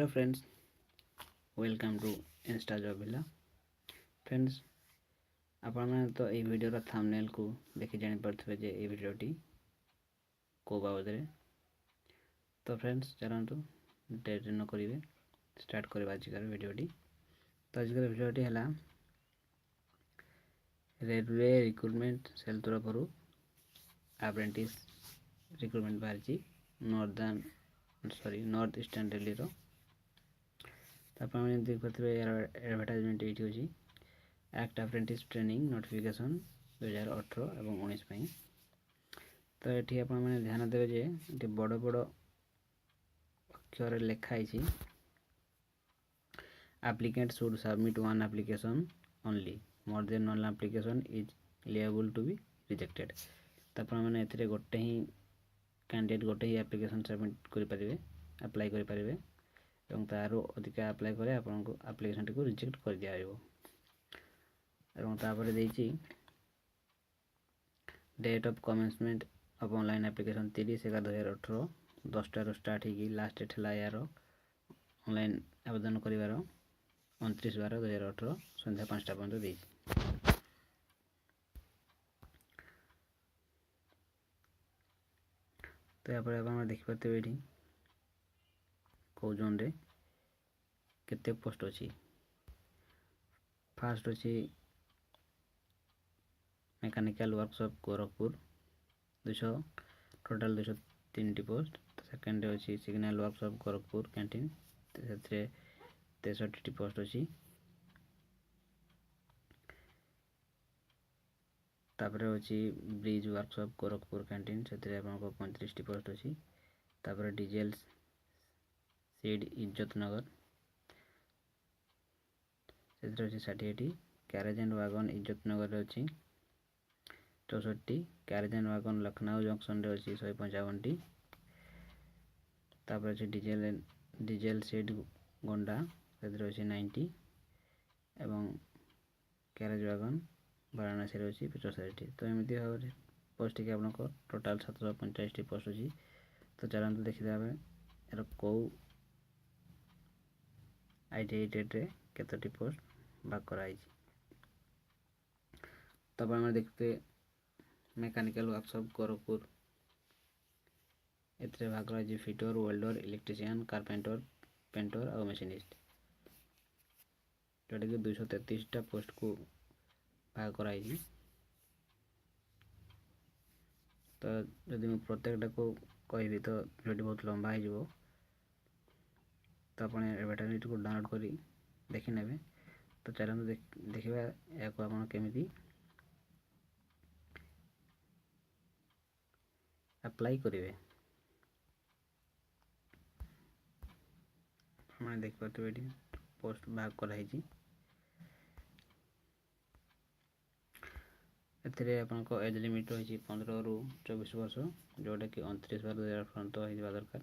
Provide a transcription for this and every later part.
friends, welcome to Insta Job Villa. Friends, ଆପଣମାନେ ତ ଏଇ ଭିଡ଼ିଓର ଥମ୍ବନେଲ୍ କୁ ଦେଖି ଜାଣିପାରୁଥିବେ ଯେ ଏଇ ଭିଡ଼ିଓଟି କୋଉ ବାବଦରେ। ତ फ्रेंड्स ଚାଲନ୍ତୁ ଡେରି ନ କରିବେ ଷ୍ଟାର୍ଟ କରିବା ଆଜିକାର ଭିଡ଼ିଓଟି। ତ ଆଜିକାର ଭିଡ଼ିଓଟି ହେଲା ରେଲୱେ ରିକ୍ରୁଟମେଣ୍ଟ ସେଲ୍ ତରଫରୁ ଆପ୍ରେଣ୍ଟିସ୍ ରିକ୍ରୁଟମେଣ୍ଟ ବାହାରିଛି ନର୍ଥ ଇଷ୍ଟର୍ଣ୍ଣ ଦିଲ୍ଲୀର। आपने देखिए यार एडवर्टाइजमेंट ये होची एक्ट अप्रेंटिस ट्रेनिंग नोटिफिकेशन 2018 एवं 19 पई। तो ये आप ध्यान देवे जे ये बड़ बड़ अक्षर लिखाई applicant should submit one application only more than one application is liable to be rejected. तो आपने गोटे ही कैंडिडेट गोटे ही एप्लिकेशन सबमिट करें अप्लाई करें এবং তারও ଅଧିକା ଆପ୍ଲାଏ କଲେ ଆପଣଙ୍କୁ ଆପ୍ଲିକେସନଟିକୁ ରିଜେକ୍ଟ କରିଦିଆଯିବ। ଏବଂ ତାପରେ ଦେଇଛି date of commencement of online application 30/11/2018 10টাରୁ ଷ୍ଟାର୍ଟ ହେଇକି ଲାଷ୍ଟ ଡେଟ୍ ହେଲା ଏହାର ଅନଲାଇନ୍ ଆବେଦନ କରିବାର 29/12/2018 ସନ୍ଧ୍ୟା 5ଟା ପର୍ଯ୍ୟନ୍ତ ଦେଇଛି। ତ ଏହାପରେ ଆପଣ ଦେଖିପାରୁଥିବେ ଏଠି कौ जोन रे केते पोस्ट अच्छी। फास्ट अच्छी mechanical workshop Gorakhpur 200 total 203 post. Second अच्छी signal workshop Gorakhpur canteen 63 post अच्छी। तापर अच्छी ब्रिज वर्कशॉप गोरखपुर कैंटीन से 35 पोस्ट अच्छी। तापर डीजेल सीड इज्जत नगर से 60 कैरेज एंड वागन इज्जत नगर अच्छी 64 carriage and wagon Lucknow junction रे अच्छी 155। तापर अच्छी डीजेल सीड गोंडा से 90 एवं कैरेज वागन वाराणसी अच्छी 65। तो एमती भाव में पोस्ट की आप टोटाल 750 पोस्ट अच्छी। तो चलते देखिए यार कौ आईटीआई टेट्रे केतोटी पोस्ट भाग कराई। तब आम देखते मेकानिकल वर्कशॉप गोरखपुर एते भाग कराई fitter welder electrician carpenter painter और मशीनिस्ट जोटा कि 233टा पोस्ट को भाग कराई। तो जदि मैं प्रत्येकटा को कहि तो वीडियो बहुत लंबा हो तो आप एडवर्टाइजमेंट को डाउनलोड करी देखी नेबे। तो चलते देखा या केमी अप्लाई करेंगे। मैंने देखिए ये पोस्ट भाग कराई आपको एज लिमिट रही 15 ରୁ 24 वर्ष जोटा कि 29/12/2018 पर्यंत होगा दरकार।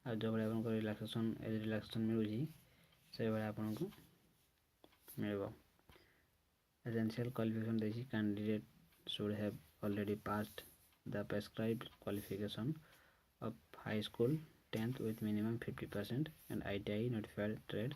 आ जो भाई आपको रिलैक्सेशन एज रिलैक्सेशन मिलूँ से भाई आपको मिल। एसेंशियल क्वालिफिकेशन देखिए candidate should have already passed the prescribed qualification of high school 10th with minimum 50% and ITI notified trade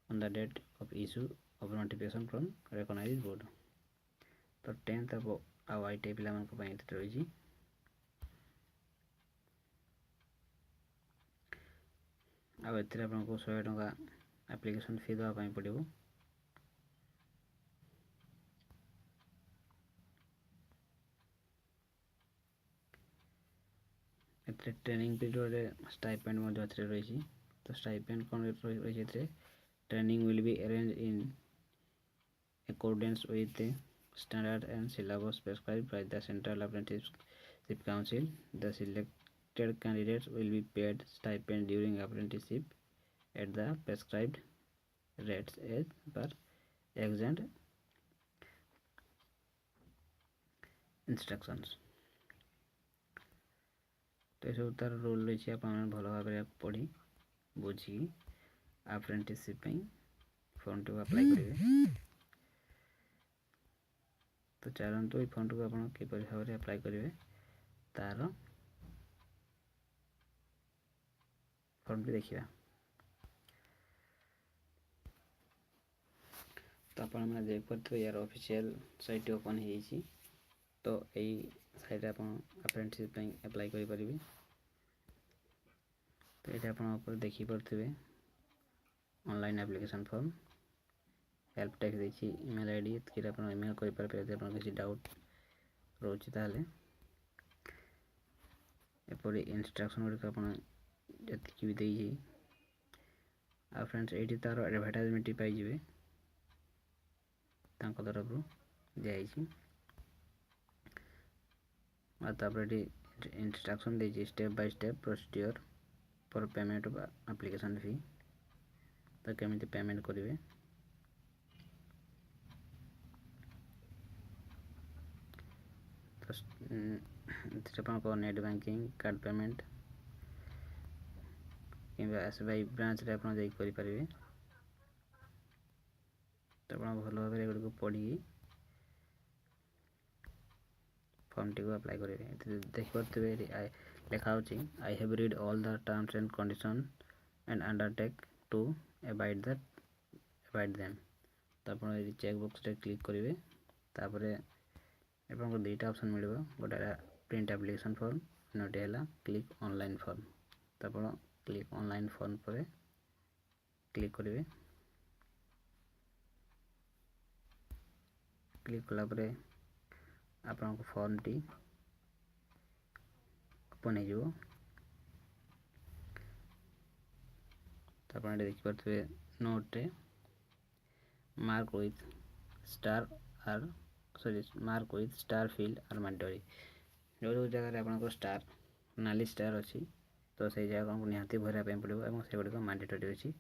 on the date of issue of notification from recognized board। तो 10th ଆଉ ITI ପିଲାମାନଙ୍କ ପାଇଁ ଏଥିରେ ରହିଛି। ଆଉ ଏଥିରେ ଆପଣଙ୍କୁ 100 ଟଙ୍କା ଆପ୍ଲିକେସନ୍ ଫି ଦେବା ପାଇଁ ପଡ଼ିବ। एथिरे ट्रेनिंग पीरियड स्टाइपेंड मध्य एथिरे रही। तो स्टाइपेंड कौन रही है training will be arrange in accordance with standard and syllabus prescribed by the Central Apprenticeship Council. The selected candidates will be paid stipend during apprenticeship at the prescribed rates as per exempt instructions। तो ये सब तार role रही आप भल भाव पढ़ी बुझी अप्रेंटिसशिप फॉर्म टी अप्लाई करेंगे। तो चलते ये फॉर्म को आप किपर भाव में अप्लाई करेंगे तार फॉर्म टी देखा। तो आपने देखिए यार ऑफिशियल साइट ओपन हो तो यही साइट आप अप्रेंटिसशिप अप्लाई करें। तो ये आप देखिपे online application form help text देखिए ईमेल आईडी ये आप ईमेल करेंगे किसी डाउट रोचे ताले एपरी इंस्ट्रक्शन गुड़िक आपकी भी देजी आ फ्रेंड्स ये तार एडवर्टाइजमेंट पाइबे तरफ दिखाई ये इंस्ट्रक्शन देजी step by step procedure for payment of application fee तो केमी पेमेंट करेंगे तो नेट बैंकिंग कार्ड पेमेंट कि SBI ब्रांच रे आपन जाई करि परिबे। तो आप भल भाव एगुड़ी पढ़ी फॉर्म टी को अप्लाई करेंगे देखिए लिखा I have read all the terms and condition and undertake to abide them. तो आप चेकबॉक्स रे क्लिक करेंगे तापर आपको दुईटा ऑप्शन मिल गोटे प्रिंट एप्लिकेशन फॉर्म नोटे है क्लिक ऑनलाइन फॉर्म। तो आप क्लिक ऑनलाइन फॉर्म पर क्लिक करेंगे क्लिक कलापर आपन फॉर्म टी ओपन हो तो आप देखिपे नोटे mark with star are sorry mark with star field are mandatory जो जगह आप स्टार नाली स्टार अच्छी तो से जगह आपको निहाती भरवाई पड़ो और से गुड़िक मैंडेटरी अच्छी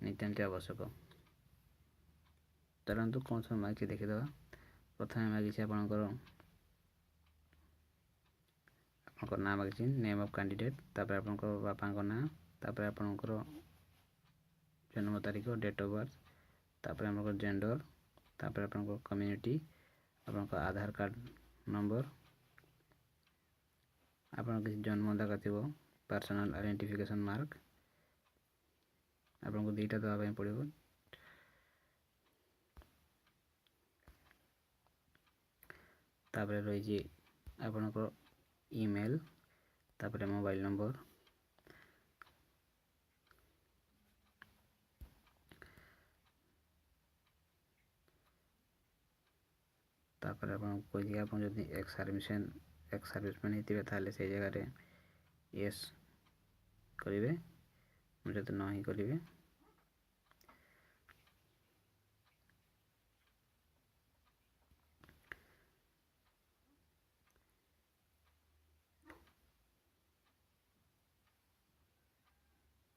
नितांत आवश्यक। चलतु कौन सब मार्क्स देखीदे प्रथम मागिश आपंकर ना मागिश नेम ऑफ कैंडिडेट तापर आप बापा ना तापर आपंकर जन्म तारीख डेट ऑफ बर्थ तापर आप जेंडर तापर आप कम्युनिटी आप आधार कार्ड नंबर आप किसी जन्म दागा थी पर्सनल आइडेंटिफिकेशन मार्क आपको दुईटा देवाई पड़ो तापर रही आपनकर ईमेल तापर मोबाइल नंबर तापर आप जदि एक्स सर्विसमैन होते ताले से जगह यस करेंगे जब न ही करेंगे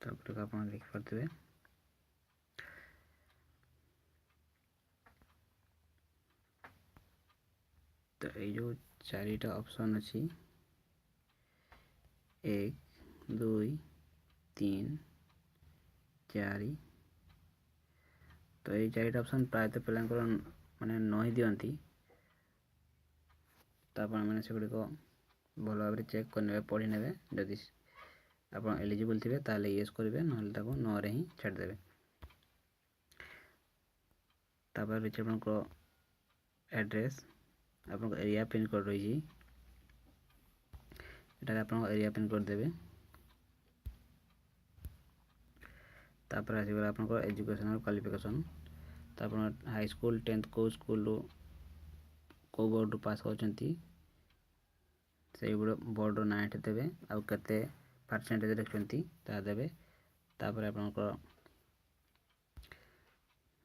तापर आप देखिपे तो ये जो चारिटा ऑप्शन अच्छी 1 2 3 4 तो ये चारिटा ऑप्शन प्रायतः पिला माने न ही दिखती तो आप से गुड़िक भल भाव चेक करने पढ़ी ने जदि आप एलिजिबल थे ताले येस करेंगे ना न रे ही छाड़देवे। तापर रही आप एड्रेस आप एरिया पिन कोड रही आप एरिया पिन कोड देवे तापर आसगला आप एजुकेशनल क्वालिफिकेशन तो आप हाई स्कूल 10th को स्कूल को बोर्ड पास होती से बोर्ड ना देवे आउ केते परसेंटेज रखते देवे तापर आप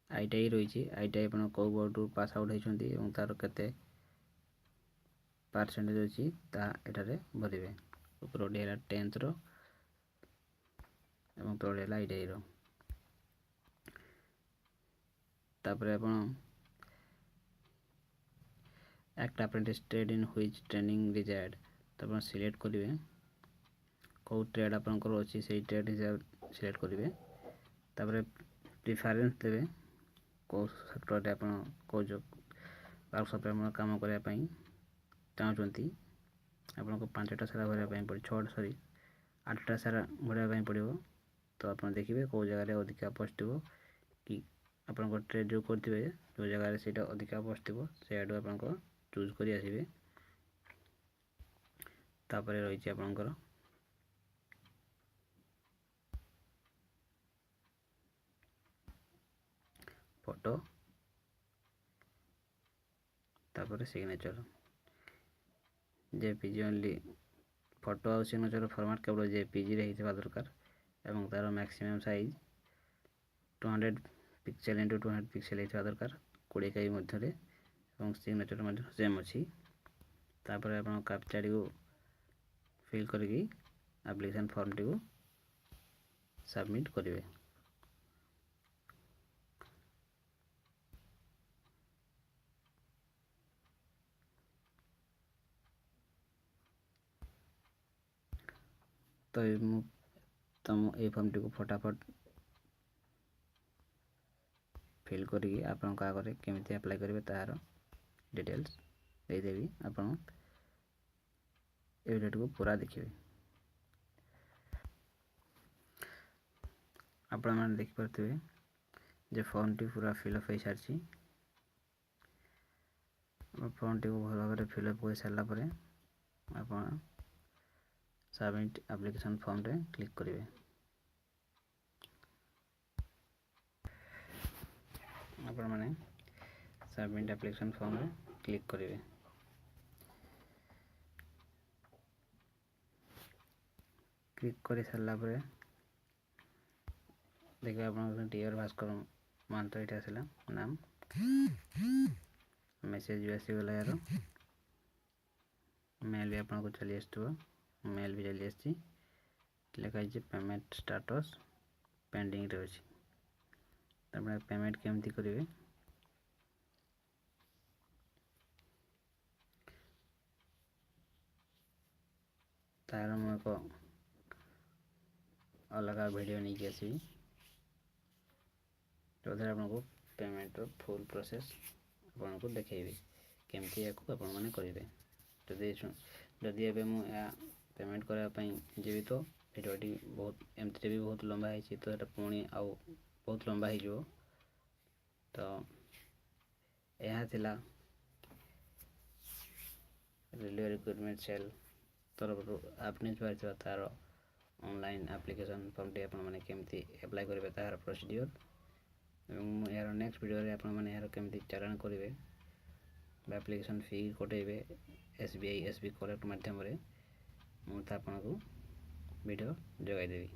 आईटीआई रही आईटीआई आप कौ बोर्ड पास आउट होती तार केते परसेंटेज अच्छी एठारे भरवे उपरोटी है 10th रो एवं तले है आईटीआई रो तापर आप act apprentice trade in which training desired तो आप सिलेक्ट करेंगे कौ ट्रेड आपंकर अच्छी से ट्रेड हिसाब सिलेक्ट करेंगे तापर प्रिफरेंस देवे कौ सेक्टर आप कौ वर्कशॉप काम करने चाहती आपको 5टा सारा भरवाई पड़े 6 8टा सारा भरवाई पड़ो तो आप देखिए कौ जगह अधिका पोस्ट हो कि ଆପଣଙ୍କ ଟ୍ରେଡ୍ ଯେଉଁ କରିଥିବେ ଯେଉଁ ଜାଗାରେ ସେଇଟା ଅଧିକା ବସିଥିବ ସେ ଆଡ଼ୁ ଆପଣଙ୍କ ଚୁଜ୍ କରି ଆସିବେ। ତାପରେ ରହିଛି ଆପଣଙ୍କର ଫଟୋ, ତାପରେ ସିଗ୍ନେଚର। JPG ओनली फोटो और सिग्नेचर फॉर्मेट केवल JPG रही दरकार एवं तार maximum size 200 pixel into 200 pixel होता दरकार 20 KB मध्य एवं सिग्नेचर मध्य सेम अच्छी। तापर आप कैप्चा को फिल करके एप्लिकेशन फॉर्म टी को सबमिट करेंगे। तो तुम ये फॉर्म टी को फटाफट फिल करके आपण आगे केमी अप्लाई करेंगे तार डिटेल्स देदेवी। आपण वीडियो को पूरा देखिए। आपण मैंने देखिपे जे फॉर्म टी पूरा फिलअप हो सारी। फॉर्म टी को भल भाव फिलअप कर सारापर आप सबमिट एप्लिकेशन फॉर्म रे क्लिक करेंगे। आपण मैंने सबमिट एप्लिकेशन फॉर्म रे क्लिक करेंगे। क्लिक कर सारापर देखिए आप डियर भास्कर महांत ये आसला नाम मेसेज भी आसीगला यार मेल भी आपको चली आसो मेल भी चली आसी लिखाई पेमेंट स्टेटस पेंडिंग रे अच्छी। तापर पेमेंट केमती करेंगे तार मु एक अलग वीडियो नहीं कि आसवी जो आपको पेमेंट फुल प्रोसेस आपको देखेबी केमती या आपण मैंने करेंगे। जदि एवं मुझे पेमेंट करने जी तो भिडियोटी बहुत एमती भी बहुत लंबा है तो ये पुणी आउ बहुत लंबा हो तो यह थिला रेलवे रिक्रुटमेंट सेल तरफ APPRENTICE तार ऑनलाइन एप्लिकेशन फॉर्म टी आपने केमती अप्लाई करेंगे तार प्रोसीडियर यार नेक्स्ट वीडियो आप केमती चालान करेंगे एप्लिकेशन फी कटेबे SBI SB कलेक्ट माध्यम मुझे आपको वीडियो जगैदेवी।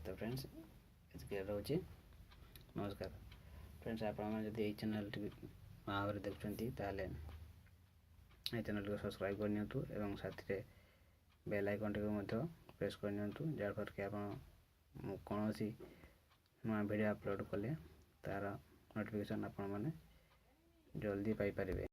तो फ्रेंड्स ये रोचे नमस्कार। फ्रेंड्स आप यदि चैनल भाव देखते ताले ये चैनल को सब्सक्राइब करनी एवं साथ बेल आइकन टी प्रेस करनी जहाँफल कि आप कौन सी नुआ वीडियो अपलोड कले तार नोटिफिकेशन आपण मैंने जल्दी पाई पारिबे।